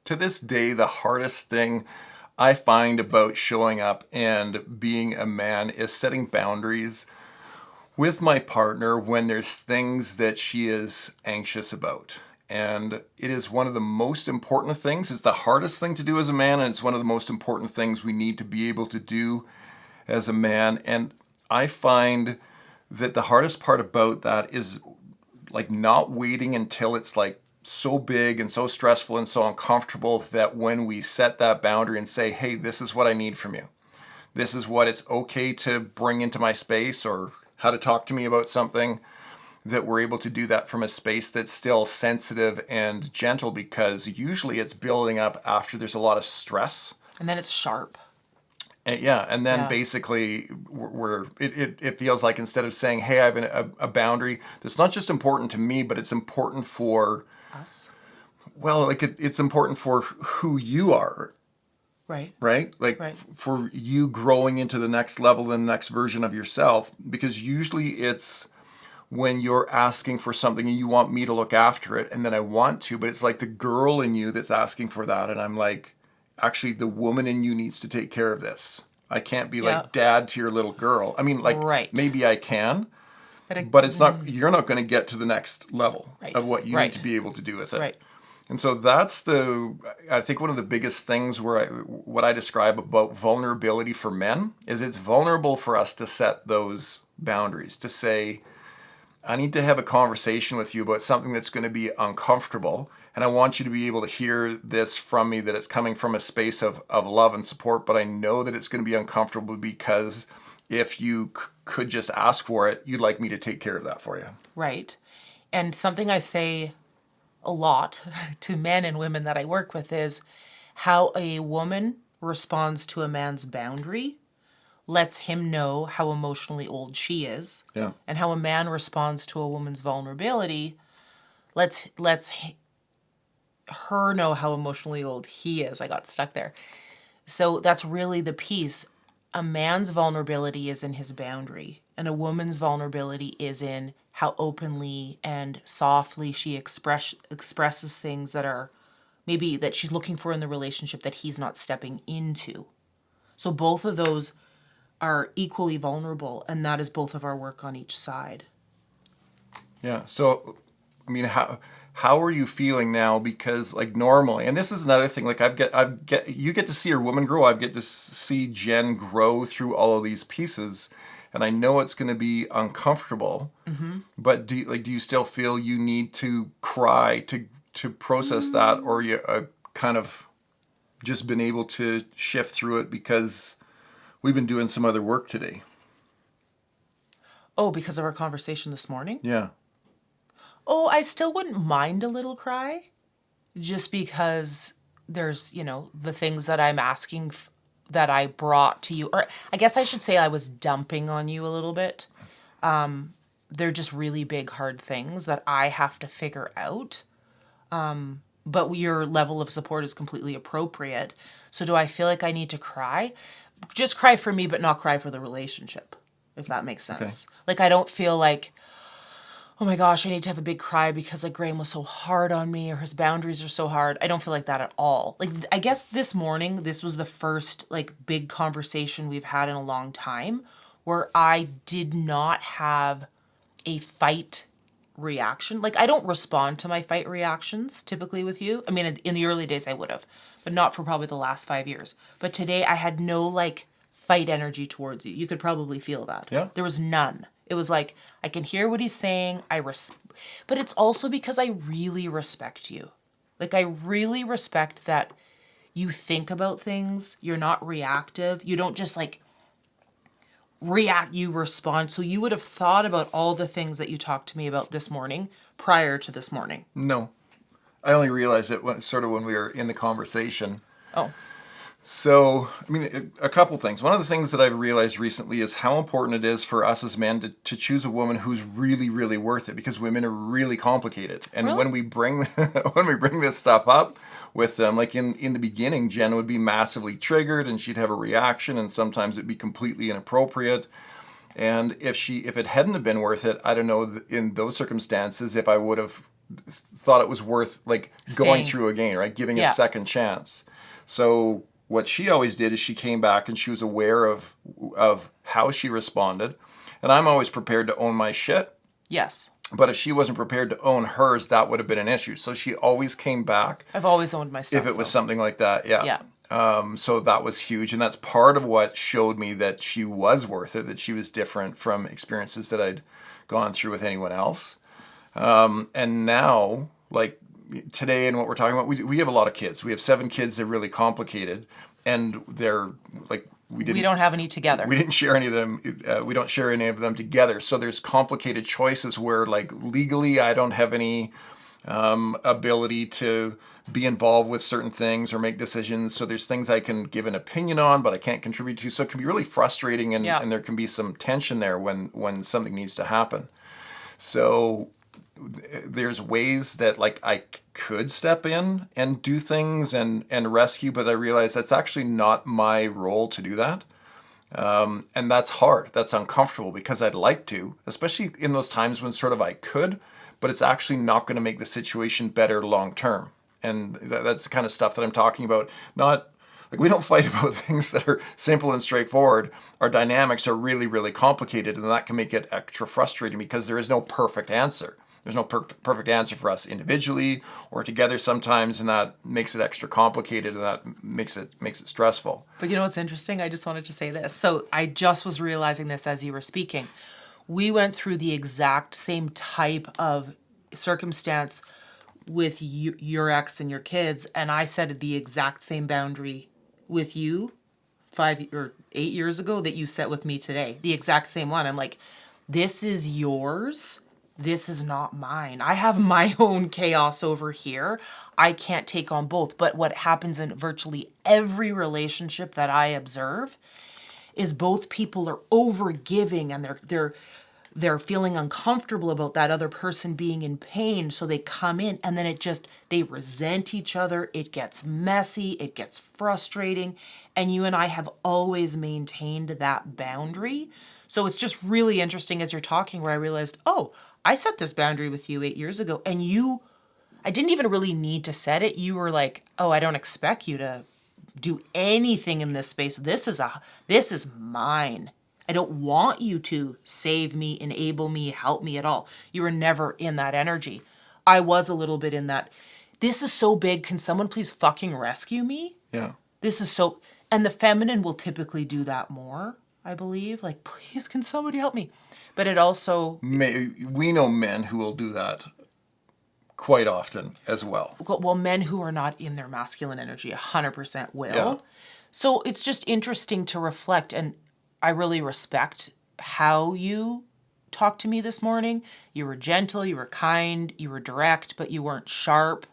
to this day, the hardest thing I find about showing up and being a man is setting boundaries with my partner when there's things that she is anxious about. And it is one of the most important things. It's the hardest thing to do as a man, and it's one of the most important things we need to be able to do as a man. And I find that the hardest part about that is like not waiting until it's like so big and so stressful and so uncomfortable that when we set that boundary and say, hey, this is what I need from you. This is what it's okay to bring into my space, or how to talk to me about something, that we're able to do that from a space that's still sensitive and gentle, because usually it's building up after there's a lot of stress. And then it's sharp. And then Yeah. basically it feels like, instead of saying, hey, I have a boundary that's not just important to me, but it's important for, Us. well, like it's important for who you are, Right. right? Like Right. for you growing into the next level, the next version of yourself, because usually it's when you're asking for something and you want me to look after it, and then I want to, but it's like the girl in you that's asking for that, and I'm like, actually the woman in you needs to take care of this. I can't be Yeah. like dad to your little girl. I mean, like, Right. maybe I can, But but it's not, you're not going to get to the next level Right. of what you Right. need to be able to do with it. Right. And so that's I think one of the biggest things what I describe about vulnerability for men is it's vulnerable for us to set those boundaries, to say, I need to have a conversation with you about something that's going to be uncomfortable. And I want you to be able to hear this from me, that it's coming from a space of love and support. But I know that it's going to be uncomfortable, because if you could just ask for it, you'd like me to take care of that for you. Right. And something I say a lot to men and women that I work with is how a woman responds to a man's boundary lets him know how emotionally old she is. Yeah. And how a man responds to a woman's vulnerability lets her know how emotionally old he is. I got stuck there. So that's really the piece. A man's vulnerability is in his boundary, and a woman's vulnerability is in how openly and softly she expresses things that are maybe that she's looking for in the relationship that he's not stepping into. So both of those are equally vulnerable, and that is both of our work on each side. Yeah. So, I mean, how are you feeling now? Because like normally, and this is another thing, like you get to see your woman grow. I get to see Jen grow through all of these pieces, and I know it's going to be uncomfortable. Mm-hmm. But do you still feel you need to cry to process that, or you kind of just been able to shift through it because we've been doing some other work today? Oh, because of our conversation this morning? Yeah. Oh, I still wouldn't mind a little cry, just because there's, the things that I'm asking that I brought to you, or I guess I should say I was dumping on you a little bit. They're just really big, hard things that I have to figure out. But your level of support is completely appropriate. So do I feel like I need to cry? Just cry for me, but not cry for the relationship, if that makes sense. Okay. Like, I don't feel like, oh my gosh, I need to have a big cry because like Graham was so hard on me, or his boundaries are so hard. I don't feel like that at all. Like, I guess this morning, this was the first like big conversation we've had in a long time where I did not have a fight reaction. Like, I don't respond to my fight reactions typically with you. I mean, in the early days I would have, but not for probably the last 5 years. But today I had no like fight energy towards you. You could probably feel that. Yeah. There was none. It was like, I can hear what he's saying. But it's also because I really respect you. Like, I really respect that you think about things. You're not reactive. You don't just like react, you respond. So you would have thought about all the things that you talked to me about this morning prior to this morning. No. I only realized it when we were in the conversation. Oh. So, I mean, a couple things. One of the things that I've realized recently is how important it is for us as men to choose a woman who's really, really worth it, because women are really complicated. And Really? when we bring this stuff up with them, like in the beginning, Jen would be massively triggered and she'd have a reaction, and sometimes it'd be completely inappropriate. And if it hadn't have been worth it, I don't know in those circumstances if I would have thought it was worth like going Staying. through again, right? Giving a Yeah. second chance. So what she always did is she came back and she was aware of how she responded. And I'm always prepared to own my shit. Yes. But if she wasn't prepared to own hers, that would have been an issue. So she always came back I've always owned my stuff. if it was though. something like that. Yeah. Yeah. So that was huge. And that's part of what showed me that she was worth it, that she was different from experiences that I'd gone through with anyone else. And now, like today and what we're talking about, we have a lot of kids. We have 7 kids. They're really complicated. And they're like, We don't have any together. we didn't share any of them. We don't share any of them together. So there's complicated choices where, like, legally, I don't have any ability to be involved with certain things or make decisions. So there's things I can give an opinion on, but I can't contribute to. So it can be really frustrating, and, Yeah. and there can be some tension there when something needs to happen. So there's ways that like I could step in and do things and rescue, but I realize that's actually not my role to do that. And that's hard. That's uncomfortable because I'd like to, especially in those times when sort of I could, but it's actually not going to make the situation better long term. And that's the kind of stuff that I'm talking about. Not like we don't fight about things that are simple and straightforward. Our dynamics are really, really complicated, and that can make it extra frustrating because there is no perfect answer. There's no perfect answer for us individually or together sometimes, and that makes it extra complicated, and that makes it stressful. But you know what's interesting? I just wanted to say this. So I just was realizing this as you were speaking. We went through the exact same type of circumstance with your ex and your kids, and I set the exact same boundary with you 5 or 8 years ago that you set with me today. The exact same one. I'm like, this is yours. This is not mine. I have my own chaos over here. I can't take on both. But what happens in virtually every relationship that I observe is both people are over giving, and they're feeling uncomfortable about that other person being in pain, so they come in, and then they resent each other. It gets messy, it gets frustrating, and you and I have always maintained that boundary. So it's just really interesting as you're talking where I realized, oh, I set this boundary with you 8 years ago, and I didn't even really need to set it. You were like, oh, I don't expect you to do anything in this space. This is mine. I don't want you to save me, enable me, help me at all. You were never in that energy. I was a little bit in that. This is so big. Can someone please fucking rescue me? Yeah. This is so, and the feminine will typically do that more, I believe. Like, please, can somebody help me? But it also, We know men who will do that quite often as well. well, men who are not in their masculine energy 100% will. Yeah. So it's just interesting to reflect, and I really respect how you talked to me this morning. You were gentle, you were kind, you were direct, but you weren't sharp.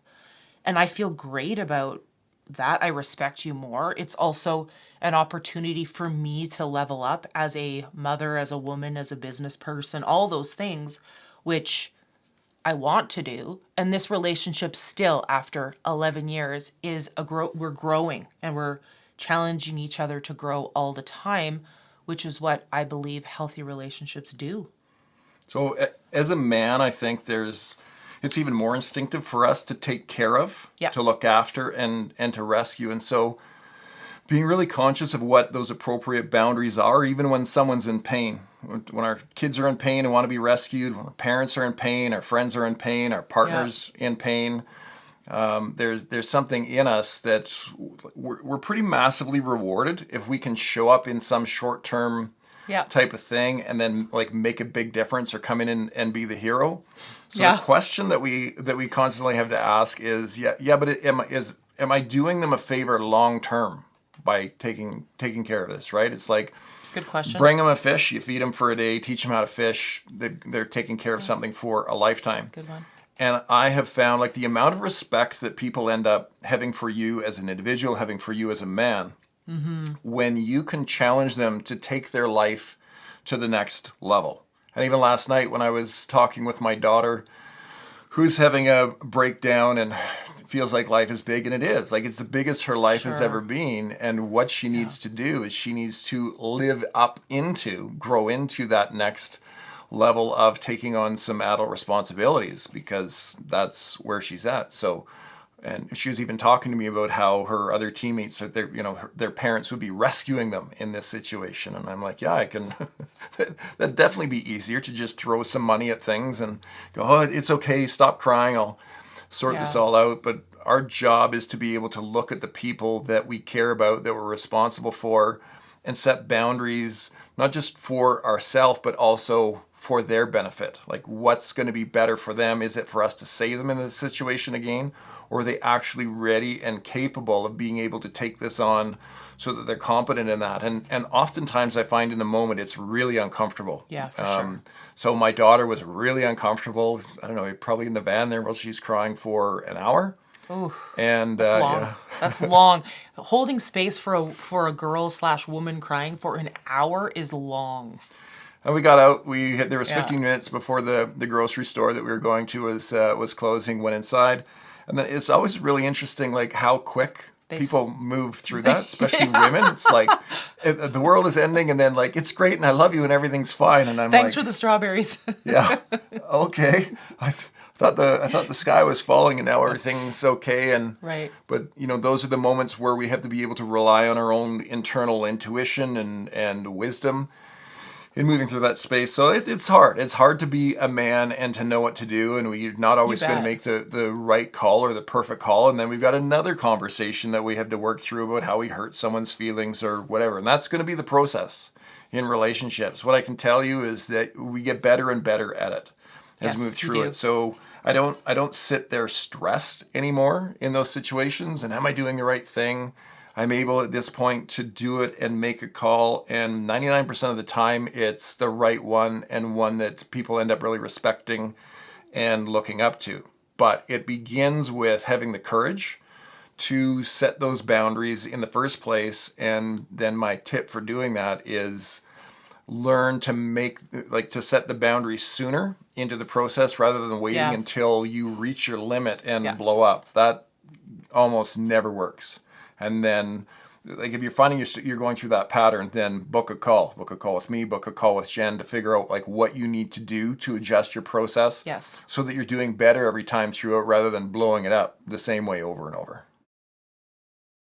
And I feel great about that. I respect you more. It's also an opportunity for me to level up as a mother, as a woman, as a business person, all those things, which I want to do. And this relationship still, after 11 years, is we're growing, and we're challenging each other to grow all the time, which is what I believe healthy relationships do. So as a man, I think it's even more instinctive for us to take care of, Yeah. to look after, and to rescue. And so being really conscious of what those appropriate boundaries are, even when someone's in pain. When our kids are in pain and want to be rescued, when our parents are in pain, our friends are in pain, our partners in pain, there's something in us that we're pretty massively rewarded if we can show up in some short-term Yeah. type of thing and then like make a big difference or come in and be the hero. So Yeah. the question that we constantly have to ask is, but am I doing them a favor long term by taking care of this, right? It's like, Good question. bring them a fish, you feed them for a day, teach them how to fish. They're taking care of something for a lifetime. Good one. And I have found like the amount of respect that people end up having for you as an individual, having for you as a man, when you can challenge them to take their life to the next level. And even last night when I was talking with my daughter, who's having a breakdown and feels like life is big, and it is. Like, it's the biggest her life has Sure. ever been. And what she needs to do is she needs to grow into that next level of taking on some adult responsibilities, because that's where she's at. So, and she was even talking to me about how her other teammates, their parents would be rescuing them in this situation. And I'm like, yeah, I can. That'd definitely be easier to just throw some money at things and go, oh, it's okay, stop crying, I'll sort this all out. But our job is to be able to look at the people that we care about, that we're responsible for, and set boundaries, not just for ourselves, but also for their benefit. Like, what's going to be better for them? Is it for us to save them in this situation again? Or are they actually ready and capable of being able to take this on so that they're competent in that? And oftentimes I find in the moment it's really uncomfortable. Yeah, for sure. So my daughter was really uncomfortable. I don't know, probably in the van there while she's crying for an hour. Ooh, And that's long. yeah. That's long. Holding space for a girl/woman crying for an hour is long. And we got out. There was 15 minutes before the grocery store that we were going to was closing. Went inside, and then it's always really interesting, like how quick people move through that, especially women. It's like the world is ending, and then like it's great, and I love you, and everything's fine. And I'm Thanks like, for the strawberries. yeah, okay. I thought the sky was falling, and now everything's okay. And Right. But those are the moments where we have to be able to rely on our own internal intuition and wisdom in moving through that space. So it's hard. It's hard to be a man and to know what to do, and we're not always going to make the right call or the perfect call. And then we've got another conversation that we have to work through about how we hurt someone's feelings or whatever. And that's going to be the process in relationships. What I can tell you is that we get better and better at it as we move through it. So I don't sit there stressed anymore in those situations. And am I doing the right thing? I'm able at this point to do it and make a call, and 99% of the time it's the right one, and one that people end up really respecting and looking up to. But it begins with having the courage to set those boundaries in the first place. And then my tip for doing that is learn to set the boundaries sooner into the process rather than waiting until you reach your limit and blow up. That almost never works. And then, like, if you're finding you're going through that pattern, then book a call with me, book a call with Jen to figure out like what you need to do to adjust your process. Yes. So that you're doing better every time through it rather than blowing it up the same way over and over.